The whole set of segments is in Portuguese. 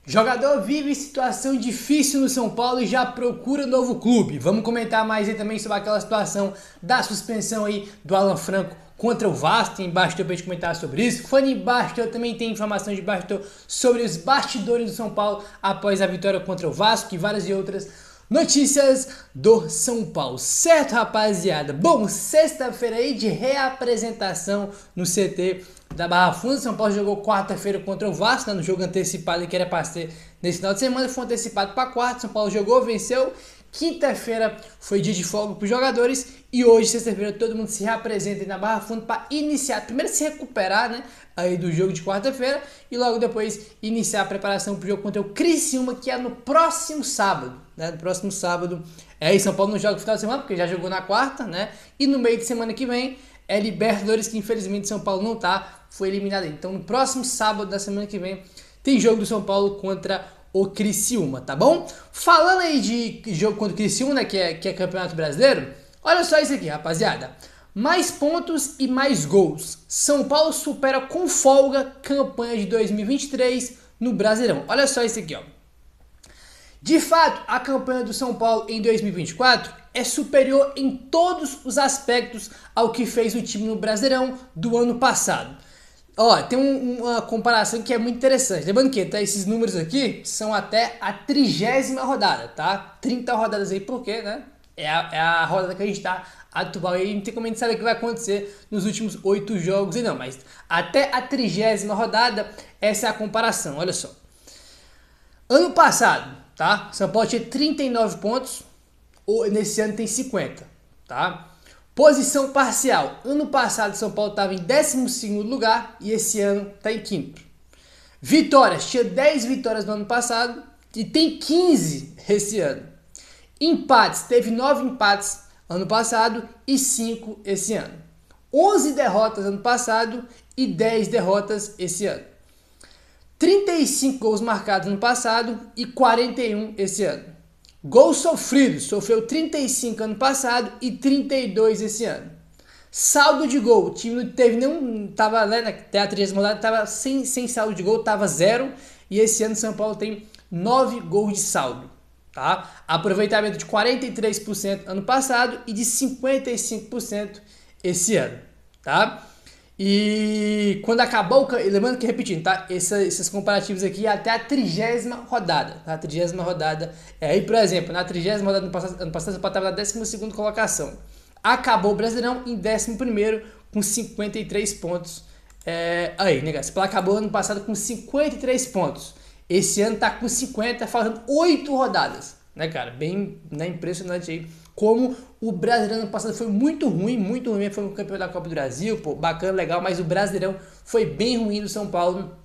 Jogador vive situação difícil no São Paulo e já procura novo clube. Vamos comentar mais aí também sobre aquela situação da suspensão aí do Alan Franco contra o Vasco. Tem bastidor pra gente comentar sobre isso. Fã de bastidor também tem informação de bastidor sobre os bastidores do São Paulo após a vitória contra o Vasco e várias e outras notícias do São Paulo. Certo, rapaziada? Bom, sexta-feira aí de reapresentação no CT da Barra Funda. São Paulo jogou quarta-feira contra o Vasco, né, no jogo antecipado que era para ser nesse final de semana, foi antecipado para quarta. São Paulo jogou, venceu. Quinta-feira foi dia de folga para os jogadores e hoje, sexta-feira, todo mundo se reapresenta aí na Barra Funda para iniciar, primeiro se recuperar, né, aí do jogo de quarta-feira e logo depois iniciar a preparação para o jogo contra o Criciúma, que é no próximo sábado, né, no próximo sábado. Aí São Paulo não joga no final de semana porque já jogou na quarta, né, e no meio de semana que vem é Libertadores, que infelizmente São Paulo não tá, foi eliminado. Então no próximo sábado da semana que vem tem jogo do São Paulo contra o Criciúma, tá bom? Falando aí de jogo contra o Criciúma, né, que é Campeonato Brasileiro, olha só isso aqui, rapaziada. Mais pontos e mais gols. São Paulo supera com folga campanha de 2023 no Brasileirão. Olha só isso aqui, ó. De fato, a campanha do São Paulo em 2024 é superior em todos os aspectos ao que fez o time no Brasileirão do ano passado. Ó, tem uma comparação que é muito interessante. Lembrando que tá, esses números aqui são até a 30ª rodada, tá? 30 rodadas aí, porque, né? É a rodada que a gente tá atual aí, não tem como a gente saber o que vai acontecer nos últimos 8 jogos e não, mas até a 30ª rodada, essa é a comparação, olha só. Ano passado, tá? São Paulo tinha 39 pontos, nesse ano tem 50, tá? Posição parcial. Ano passado São Paulo estava em 12º lugar e esse ano está em 5º. Vitórias. Tinha 10 vitórias no ano passado e tem 15 esse ano. Empates. Teve 9 empates ano passado e 5 esse ano. 11 derrotas ano passado e 10 derrotas esse ano. 35 gols marcados no passado e 41 esse ano. Gols sofridos, sofreu 35 ano passado e 32 esse ano. Saldo de gol, o time não teve nenhum, tava, né, até a 30ª rodada, tava sem saldo de gol, tava 0. E esse ano São Paulo tem 9 gols de saldo, tá? Aproveitamento de 43% ano passado e de 55% esse ano, tá? E quando acabou, lembrando que repetindo, tá? Esses comparativos aqui até a 30ª rodada, tá? A 30ª rodada, aí por exemplo, na 30ª rodada ano passado São Paulo estava na 12ª colocação. Acabou o Brasileirão em 11º com 53 pontos. Aí, né, São Paulo acabou ano passado com 53 pontos. Esse ano tá com 50, faltando 8 rodadas, né, cara? Bem, né, impressionante aí. Como o Brasileirão ano passado foi muito ruim, foi um campeão da Copa do Brasil, pô, bacana, legal, mas o Brasileirão foi bem ruim do São Paulo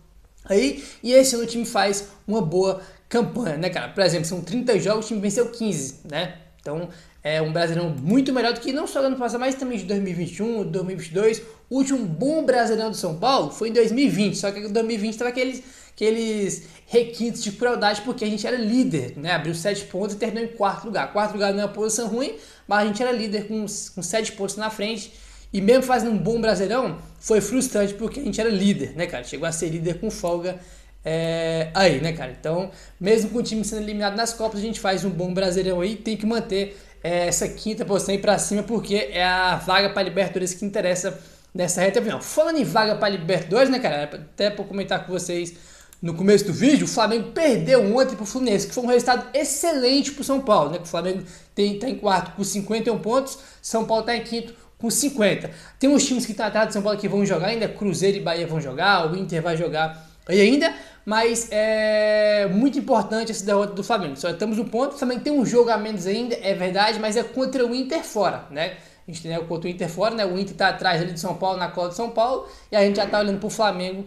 aí, e esse ano o time faz uma boa campanha, né, cara? Por exemplo, são 30 jogos, o time venceu 15, né? Então, é um Brasileirão muito melhor do que não só do ano passado, mas também de 2021, 2022. O último bom Brasileirão do São Paulo foi em 2020, só que em 2020 tava aqueles requintes de crueldade, porque a gente era líder, né? Abriu 7 pontos e terminou em 4º lugar. 4º lugar não é uma posição ruim, mas a gente era líder com 7 pontos na frente. E mesmo fazendo um bom Brasileirão, foi frustrante porque a gente era líder, né, cara? Chegou a ser líder com folga aí, né, cara? Então, mesmo com o time sendo eliminado nas Copas, a gente faz um bom Brasileirão aí. Tem que manter essa 5ª posição aí pra cima, porque é a vaga para Libertadores que interessa nessa reta final. Falando em vaga para Libertadores, né, cara? Até para comentar com vocês no começo do vídeo, o Flamengo perdeu ontem pro Fluminense, que foi um resultado excelente pro São Paulo, né? O Flamengo tá em 4º com 51 pontos, São Paulo tá em 5º com 50. Tem uns times que estão atrás do São Paulo que vão jogar ainda, Cruzeiro e Bahia vão jogar, o Inter vai jogar aí ainda, mas é muito importante essa derrota do Flamengo. Só estamos no ponto, o Flamengo tem um jogo a menos ainda, é verdade, mas é contra o Inter fora, né? A gente tem contra o Inter fora, né? O Inter tá atrás ali de São Paulo, na cola de São Paulo, e a gente já tá olhando pro Flamengo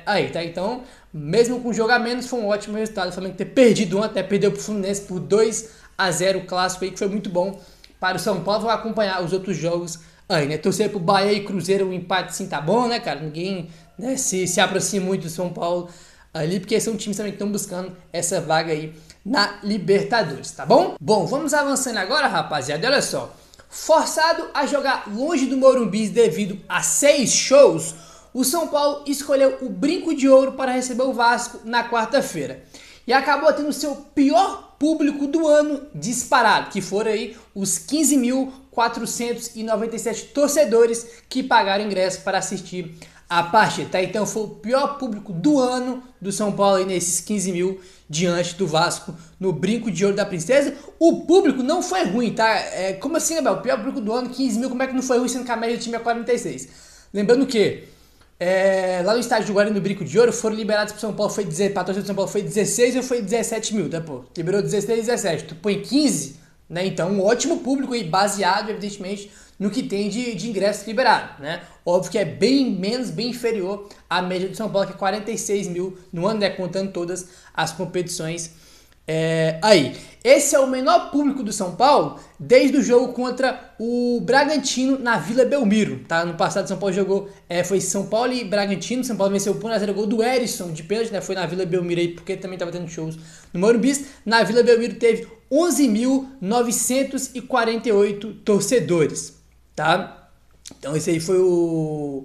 aí, tá? Então, mesmo com jogo a menos, foi um ótimo resultado. O Flamengo ter perdido ontem, até perdeu pro Fluminense por 2-0 o clássico aí, que foi muito bom para o São Paulo. Vou acompanhar os outros jogos aí, né? Torcer pro Bahia e Cruzeiro, o empate sim tá bom, né, cara? Ninguém, né, se aproxima muito do São Paulo ali, porque são times também que estão buscando essa vaga aí na Libertadores, tá bom? Bom, vamos avançando agora, rapaziada, olha só. Forçado a jogar longe do Morumbi devido a 6 shows, o São Paulo escolheu o Brinco de Ouro para receber o Vasco na quarta-feira. E acabou tendo o seu pior público do ano disparado, que foram aí os 15.497 torcedores que pagaram ingresso para assistir a partida, tá? Então foi o pior público do ano do São Paulo aí nesses 15 mil diante do Vasco no Brinco de Ouro da Princesa. O público não foi ruim, tá? Como assim, Gabriel? O pior público do ano, 15 mil, como é que não foi ruim sendo que a média do time é 46? Lembrando que lá no estádio do Guarani, no Brinco de Ouro, foram liberados para São Paulo, para a torcida do São Paulo foi 16 ou foi 17 mil, tá, pô? Liberou 16 e 17, tu põe 15, né? Então um ótimo público aí, baseado, evidentemente, no que tem de ingresso liberado, né? Óbvio que é bem menos, bem inferior à média do São Paulo, que é 46 mil no ano, né? Contando todas as competições aí. Esse é o menor público do São Paulo desde o jogo contra o Bragantino na Vila Belmiro, tá? No passado São Paulo jogou, foi São Paulo e Bragantino, São Paulo venceu por 1-0, gol do Erisson de pênalti, né? Foi na Vila Belmiro aí, porque também estava tendo shows no Morumbi. Na Vila Belmiro teve 11.948 torcedores, tá? Então esse aí foi o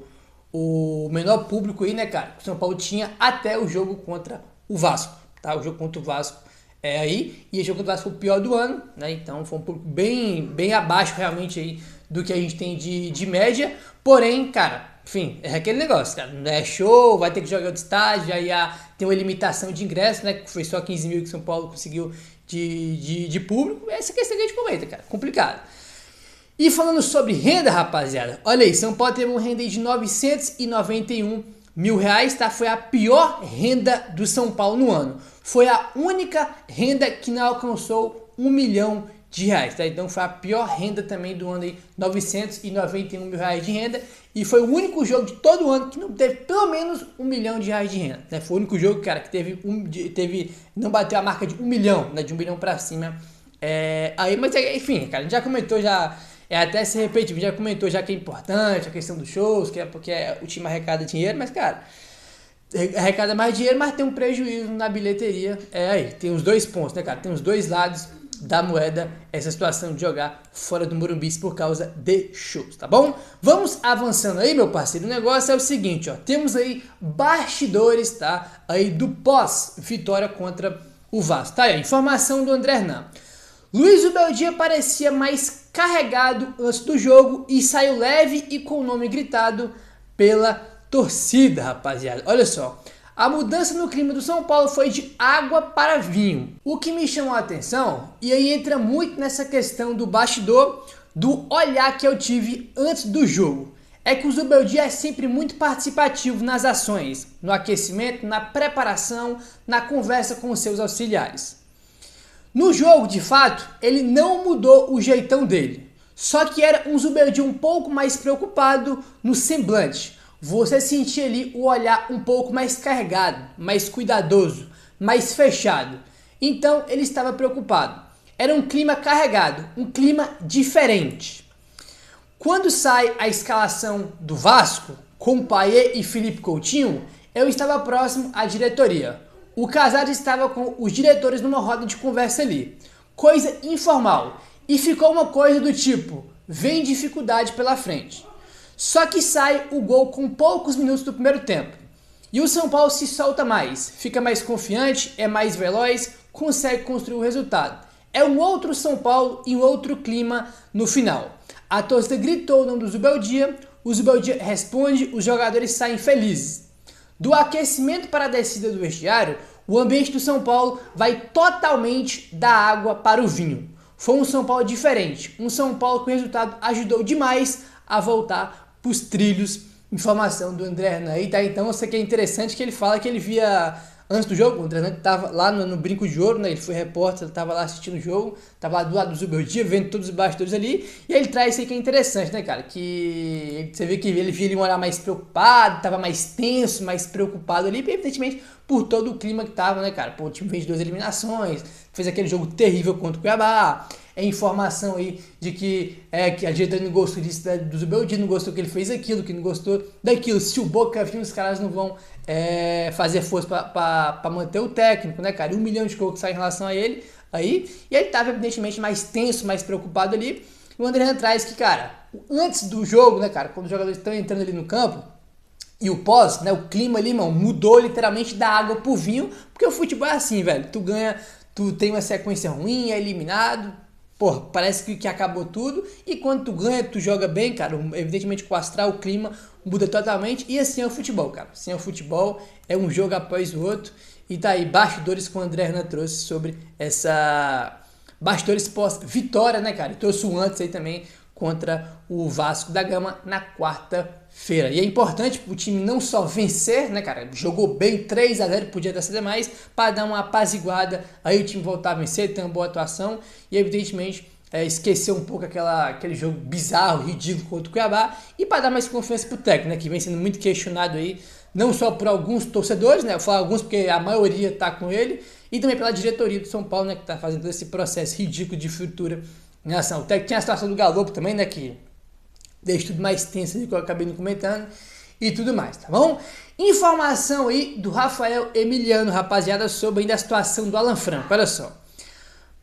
menor público aí, né, cara? Que o São Paulo tinha até o jogo contra o Vasco, tá? O jogo contra o Vasco aí, e o jogo contra o Vasco foi o pior do ano, né? Então foi um pouco bem abaixo realmente aí do que a gente tem de média. Porém, cara, enfim, é aquele negócio, cara, não é show, vai ter que jogar outro estádio, aí tem uma limitação de ingresso, né? Que foi só 15 mil que São Paulo conseguiu de público. Essa questão que a gente comenta, cara, complicado. E falando sobre renda, rapaziada, olha aí, São Paulo teve uma renda aí de 991 mil reais, tá? Foi a pior renda do São Paulo no ano. Foi a única renda que não alcançou 1 milhão de reais, tá? Então foi a pior renda também do ano aí, 991 mil reais de renda. E foi o único jogo de todo o ano que não teve pelo menos 1 milhão de reais de renda, né? Foi o único jogo, cara, que não bateu a marca de 1 milhão, né? De 1 milhão pra cima. Aí, mas enfim, cara, a gente já comentou até se repetido, já comentou já que é importante a questão dos shows, que é porque o time arrecada dinheiro, mas, cara, arrecada mais dinheiro, mas tem um prejuízo na bilheteria. Aí, tem os dois pontos, né, cara? Tem os dois lados da moeda, essa situação de jogar fora do Morumbi por causa de shows, tá bom? Vamos avançando aí, meu parceiro. O negócio é o seguinte, ó, temos aí bastidores, tá? Aí do pós-vitória contra o Vasco, tá? Aí, informação do André Hernan. Luiz Ubeldia parecia mais carregado antes do jogo e saiu leve e com o nome gritado pela torcida, rapaziada. Olha só, a mudança no clima do São Paulo foi de água para vinho. O que me chamou a atenção, e aí entra muito nessa questão do bastidor, do olhar que eu tive antes do jogo, é que o Zubeldia é sempre muito participativo nas ações, no aquecimento, na preparação, na conversa com os seus auxiliares. No jogo, de fato, ele não mudou o jeitão dele, só que era um Zubeldia um pouco mais preocupado no semblante. Você sentia ali o olhar um pouco mais carregado, mais cuidadoso, mais fechado. Então ele estava preocupado. Era um clima carregado, um clima diferente. Quando sai a escalação do Vasco, com Payet e Felipe Coutinho, eu estava próximo à diretoria. O Casares estava com os diretores numa roda de conversa ali. Coisa informal. E ficou uma coisa do tipo, vem dificuldade pela frente. Só que sai o gol com poucos minutos do primeiro tempo. E o São Paulo se solta mais, fica mais confiante, é mais veloz, consegue construir o resultado. É um outro São Paulo e um outro clima no final. A torcida gritou o nome do Zubeldia, o Zubeldia responde, os jogadores saem felizes. Do aquecimento para a descida do vestiário, o ambiente do São Paulo vai totalmente da água para o vinho. Foi um São Paulo diferente, um São Paulo que o resultado ajudou demais a voltar para os trilhos. Informação do André Hernan aí, tá? Então, isso aqui é interessante que ele fala que ele via antes do jogo, o André Hernan estava lá no Brinco de Ouro, né? Ele foi repórter, ele estava lá assistindo o jogo, estava lá do lado do Zubeldia, vendo todos os bastidores ali, e aí ele traz isso aí que é interessante, né, cara? Que você vê que ele via ele um olhar mais preocupado, estava mais tenso, mais preocupado ali, evidentemente por todo o clima que tava, né, cara? Pô, o time fez 2 eliminações, fez aquele jogo terrível contra o Cuiabá. É informação aí de que a diretoria não gostou disso do Zubeldia, não gostou que ele fez aquilo, que não gostou daquilo. Se o Boca vir, os caras não vão fazer força para manter o técnico, né, cara? 1 milhão de coco que sai em relação a ele aí. E ele tava, evidentemente, mais tenso, mais preocupado ali. E o André traz que, cara, antes do jogo, né, cara, quando os jogadores estão entrando ali no campo, E o pós, né, o clima ali, mano, mudou literalmente da água pro vinho, porque o futebol é assim, velho. Tu ganha, tu tem uma sequência ruim, é eliminado, porra, parece que acabou tudo. E quando tu ganha, tu joga bem, cara, evidentemente com o astral, o clima muda totalmente. E assim é o futebol, cara. Assim é o futebol, é um jogo após o outro. E tá aí, bastidores que o André Hernan trouxe sobre essa... Bastidores pós-vitória, né, cara? E trouxe um antes aí também contra o Vasco da Gama na quarta-feira. E é importante o time não só vencer, né, cara? Jogou bem 3-0, podia ter sido mais, para dar uma apaziguada, aí o time voltar a vencer, ter uma boa atuação e, evidentemente, esquecer um pouco aquele jogo bizarro, ridículo contra o Cuiabá e para dar mais confiança pro técnico, né, que vem sendo muito questionado aí, não só por alguns torcedores, né, eu falo alguns porque a maioria tá com ele, e também pela diretoria do São Paulo, né, que tá fazendo todo esse processo ridículo de fritura em ação. Até que tinha a situação do Galopo também, né, que deixa tudo mais tenso ali, que eu acabei não comentando, e tudo mais, tá bom? Informação aí do Rafael Emiliano, rapaziada, sobre ainda a situação do Alan Franco, olha só.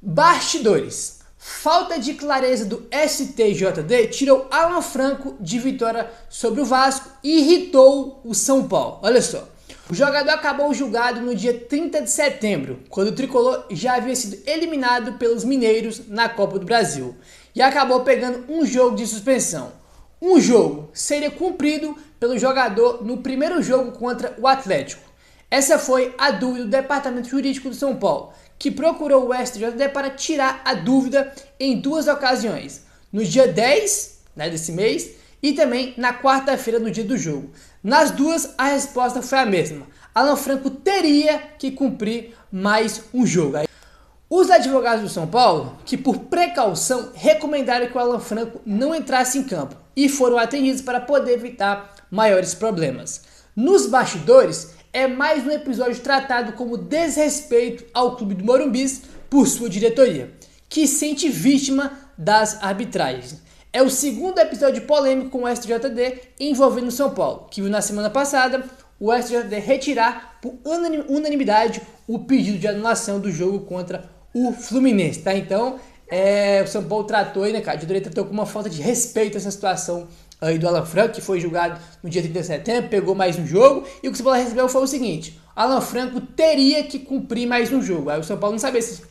Bastidores. Falta de clareza do STJD tirou Alan Franco de vitória sobre o Vasco e irritou o São Paulo. Olha só. O jogador acabou julgado no dia 30 de setembro, quando o tricolor já havia sido eliminado pelos mineiros na Copa do Brasil e acabou pegando um jogo de suspensão. Um jogo seria cumprido pelo jogador no primeiro jogo contra o Atlético. Essa foi a dúvida do Departamento Jurídico do São Paulo, que procurou o STJD para tirar a dúvida em duas ocasiões, no dia 10, né, desse mês, e também na quarta-feira, no dia do jogo. Nas duas, a resposta foi a mesma. Alan Franco teria que cumprir mais um jogo. Os advogados do São Paulo, que por precaução recomendaram que o Alan Franco não entrasse em campo e foram atendidos para poder evitar maiores problemas. Nos bastidores, é mais um episódio tratado como desrespeito ao clube do Morumbis por sua diretoria, que se sente vítima das arbitragens. É o segundo episódio polêmico com o STJD envolvendo o São Paulo, que viu na semana passada o STJD retirar por unanimidade o pedido de anulação do jogo contra o Fluminense, tá? Então, o São Paulo tratou aí, né, cara? A diretoria tratou com uma falta de respeito essa situação aí do Alan Franco, que foi julgado no dia 30 de setembro, pegou mais um jogo, e o que o São Paulo recebeu foi o seguinte: Alan Franco teria que cumprir mais um jogo. Aí o São Paulo não sabia se,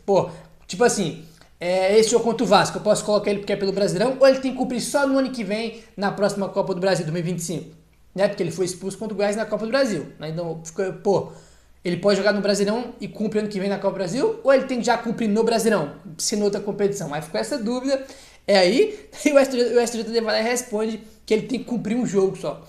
tipo assim, esse jogo contra o Vasco, eu posso colocar ele porque é pelo Brasileirão, ou ele tem que cumprir só no ano que vem, na próxima Copa do Brasil, 2025, né? Porque ele foi expulso contra o Goiás na Copa do Brasil, né? Então, ele pode jogar no Brasileirão e cumprir ano que vem na Copa do Brasil, ou ele tem que já cumprir no Brasileirão, se na outra competição? Aí ficou essa dúvida, aí o STJD vai lá e responde que ele tem que cumprir um jogo só.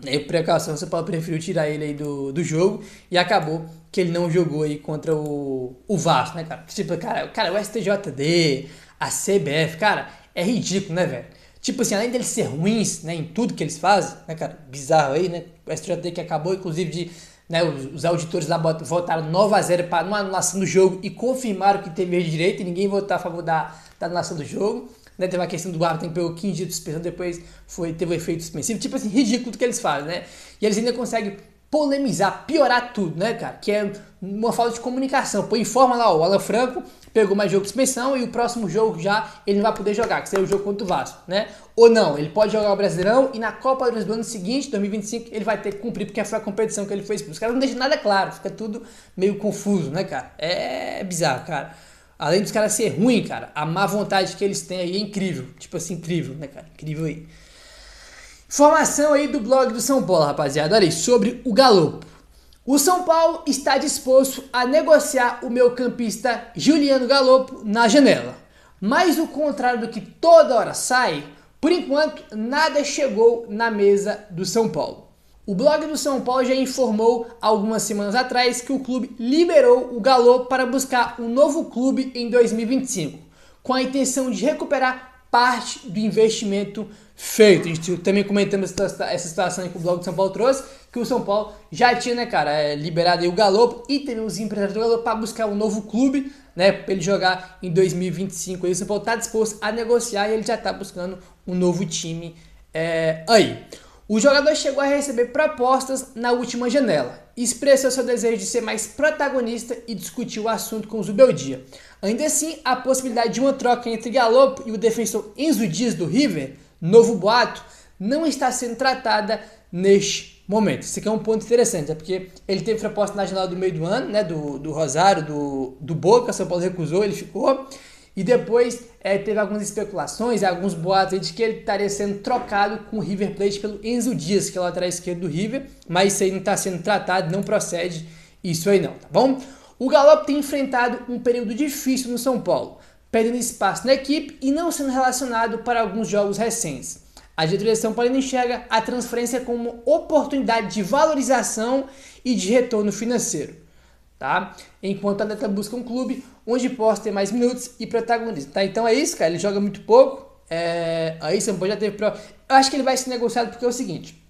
Aí, por precaução, o São Paulo preferiu tirar ele aí do jogo e acabou que ele não jogou aí contra o Vasco, né, cara? Tipo, cara, o STJD, a CBF, cara, é ridículo, né, velho? Tipo assim, além deles ser ruins, né, em tudo que eles fazem, né, cara, bizarro aí, né? O STJD que acabou, inclusive, de, né, os auditores lá votaram 9-0 para uma anulação do jogo e confirmaram que teve erro de direito e ninguém votou a favor da anulação do jogo. Né, teve a questão do árbitro que pegou 15 dias de suspensão, depois teve o efeito suspensivo. Tipo assim, ridículo o que eles fazem, né? E eles ainda conseguem polemizar, piorar tudo, né, cara? Que é uma falta de comunicação. Pô, informa lá, o Alan Franco pegou mais jogo de suspensão e o próximo jogo já ele não vai poder jogar, que seria o jogo contra o Vasco, né? Ou não, ele pode jogar o Brasileirão e na Copa do Brasil do ano seguinte, 2025, ele vai ter que cumprir porque foi a competição que ele foi expulso. Os caras não deixam nada claro, fica tudo meio confuso, né, cara? É bizarro, cara. Além dos caras ser ruim, cara, a má vontade que eles têm aí é incrível. Tipo assim, incrível, né, cara? Incrível aí. Informação aí do blog do São Paulo, rapaziada. Olha aí, sobre o Galopo. O São Paulo está disposto a negociar o meio-campista Juliano Galopo na janela. Mas o contrário do que toda hora sai, por enquanto, nada chegou na mesa do São Paulo. O blog do São Paulo já informou algumas semanas atrás que o clube liberou o Galopo para buscar um novo clube em 2025, com a intenção de recuperar parte do investimento feito. A gente também comentamos essa situação que o blog do São Paulo trouxe, que o São Paulo já tinha, né, cara, liberado aí o Galopo e teve os empresários do Galopo para buscar um novo clube, né, para ele jogar em 2025. Aí o São Paulo está disposto a negociar e ele já está buscando um novo time aí. O jogador chegou a receber propostas na última janela e expressou seu desejo de ser mais protagonista e discutiu o assunto com o Zubeldia. Ainda assim, a possibilidade de uma troca entre Galopo e o defensor Enzo Dias do River, novo boato, não está sendo tratada neste momento. Isso aqui é um ponto interessante, é porque ele teve proposta na janela do meio do ano, né, do Rosário, do Boca, São Paulo recusou, ele ficou. E depois teve algumas especulações, alguns boatos aí de que ele estaria sendo trocado com o River Plate pelo Enzo Dias, que é o lateral esquerdo do River, mas isso aí não está sendo tratado, não procede isso aí não, tá bom? O Galo tem enfrentado um período difícil no São Paulo, perdendo espaço na equipe e não sendo relacionado para alguns jogos recentes. A diretoria de São Paulo enxerga a transferência como oportunidade de valorização e de retorno financeiro, tá? Enquanto a atleta busca um clube onde possa ter mais minutos e protagonismo, tá? Então é isso, cara, ele joga muito pouco, aí São Paulo já teve... Eu acho que ele vai ser negociado porque é o seguinte,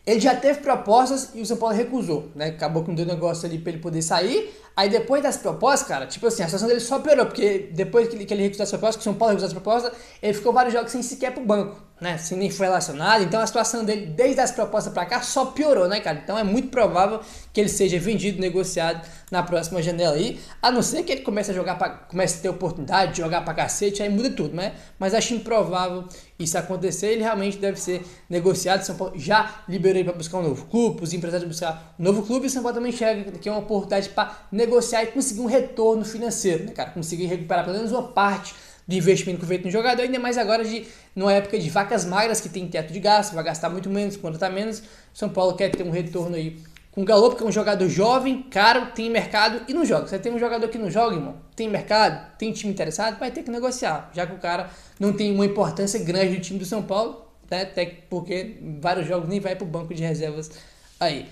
ele já teve propostas e o São Paulo recusou, né? Acabou que não deu negócio ali pra ele poder sair. Aí depois das propostas, cara, tipo assim, a situação dele só piorou, porque depois que ele recusou as propostas, que o São Paulo recusou as propostas, ele ficou vários jogos sem sequer pro banco, né? Sem nem foi relacionado. Então a situação dele, desde as propostas pra cá, só piorou, né, cara? Então é muito provável que ele seja vendido, negociado na próxima janela aí, a não ser que ele comece a jogar, comece a ter oportunidade de jogar pra cacete, aí muda tudo, né? Mas acho improvável isso acontecer, ele realmente deve ser negociado. São Paulo já liberou ele para buscar um novo clube, os empresários buscar um novo clube, e o São Paulo também enxerga que é uma oportunidade para negociar e conseguir um retorno financeiro, né, cara? Conseguir recuperar pelo menos uma parte do investimento que foi feito no jogador, ainda mais agora numa época de vacas magras que tem teto de gasto, vai gastar muito menos, contratar menos. São Paulo quer ter um retorno aí com o Galo, porque é um jogador jovem, caro, tem mercado e não joga. Você tem um jogador que não joga, irmão, tem mercado, tem time interessado, vai ter que negociar, já que o cara não tem uma importância grande no time do São Paulo, né? Até porque vários jogos nem vai pro banco de reservas aí.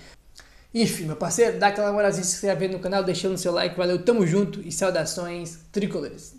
Enfim, meu parceiro, dá aquela moralzinha, se inscreve no canal, deixando o seu like, valeu, tamo junto e saudações tricolores.